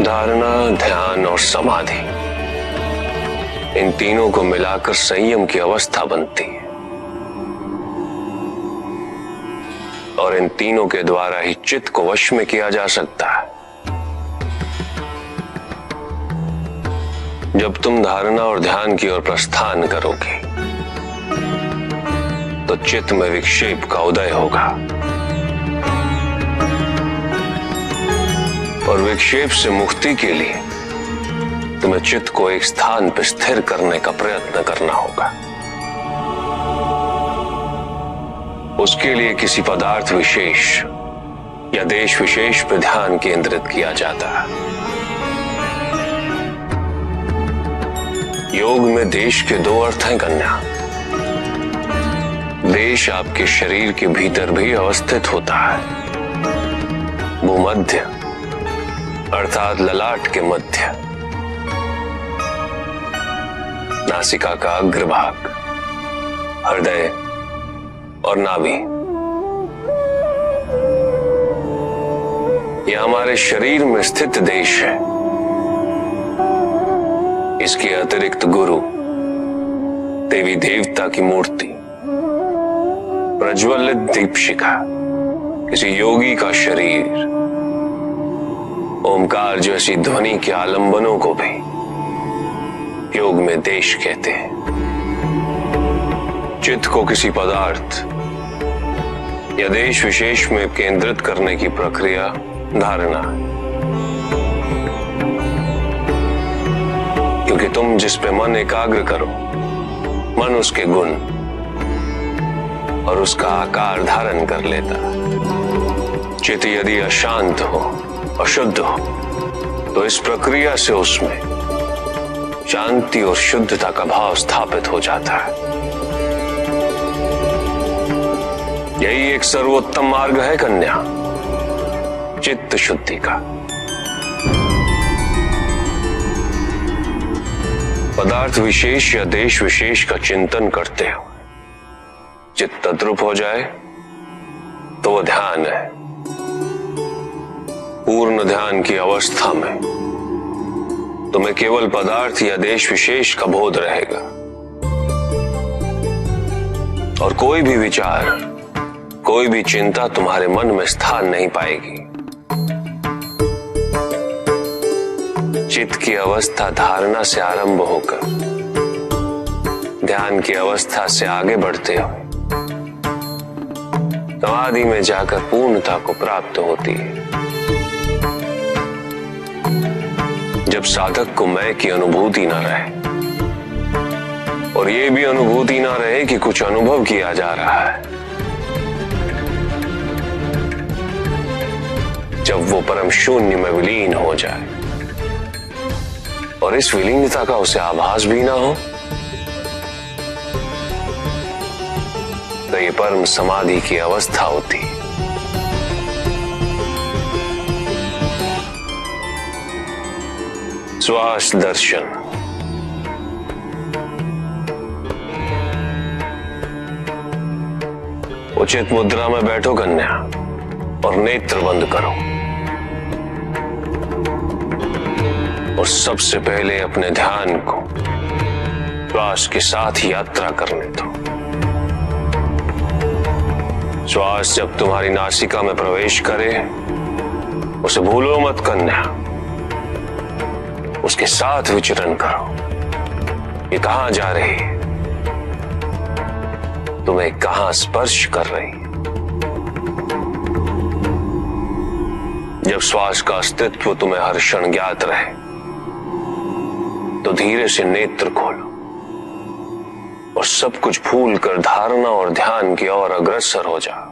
धारणा, ध्यान और समाधि, इन तीनों को मिलाकर संयम की अवस्था बनती है और इन तीनों के द्वारा ही चित्त को वश में किया जा सकता है। जब तुम धारणा और ध्यान की ओर प्रस्थान करोगे तो चित्त में विक्षेप का उदय होगा और विक्षेप से मुक्ति के लिए तुम्हें चित्त को एक स्थान पर स्थिर करने का प्रयत्न करना होगा। उसके लिए किसी पदार्थ विशेष या देश विशेष पर ध्यान केंद्रित किया जाता है। योग में देश के दो अर्थ हैं कन्या। देश आपके शरीर के भीतर भी अवस्थित होता है। भूमध्य अर्थात ललाट के मध्य, नासिका का अग्रभाग, हृदय और नाभि, यह हमारे शरीर में स्थित देश है। इसके अतिरिक्त गुरु, देवी देवता की मूर्ति, प्रज्वलित दीपशिखा, किसी योगी का शरीर, ओमकार जैसी ध्वनि के आलंबनों को भी योग में देश कहते हैं। चित्त को किसी पदार्थ या देश विशेष में केंद्रित करने की प्रक्रिया धारणा है। क्योंकि तुम जिस पे मन एकाग्र करो, मन उसके गुण और उसका आकार धारण कर लेता है। चित्त यदि अशांत हो, अशुद्ध हो, तो इस प्रक्रिया से उसमें शांति और शुद्धता का भाव स्थापित हो जाता है। यही एक सर्वोत्तम मार्ग है कन्या, चित्त शुद्धि का। पदार्थ विशेष या देश विशेष का चिंतन करते हो चित्त तद्रुप हो जाए तो वह ध्यान है। पूर्ण ध्यान की अवस्था में तुम्हें केवल पदार्थ या देश विशेष का बोध रहेगा और कोई भी विचार, कोई भी चिंता तुम्हारे मन में स्थान नहीं पाएगी। चित्त की अवस्था धारणा से आरंभ होकर ध्यान की अवस्था से आगे बढ़ते हो समाधि में जाकर पूर्णता को प्राप्त होती है। जब साधक को मैं की अनुभूति न रहे और ये भी अनुभूति न रहे कि कुछ अनुभव किया जा रहा है, जब वो परम शून्य में विलीन हो जाए और इस विलीनता का उसे आभास भी ना हो, तो ये परम समाधि की अवस्था होती है। श्वास दर्शन। उचित मुद्रा में बैठो कन्या और नेत्र बंद करो और सबसे पहले अपने ध्यान को श्वास के साथ यात्रा करने दो। श्वास जब तुम्हारी नासिका में प्रवेश करे उसे भूलो मत कन्या, उसके साथ विचरण करो। ये कहां जा रही है, तुम्हें कहां स्पर्श कर रही है। जब श्वास का अस्तित्व तुम्हें हर क्षण ज्ञात रहे तो धीरे से नेत्र खोलो और सब कुछ भूल कर धारणा और ध्यान की ओर अग्रसर हो जाओ।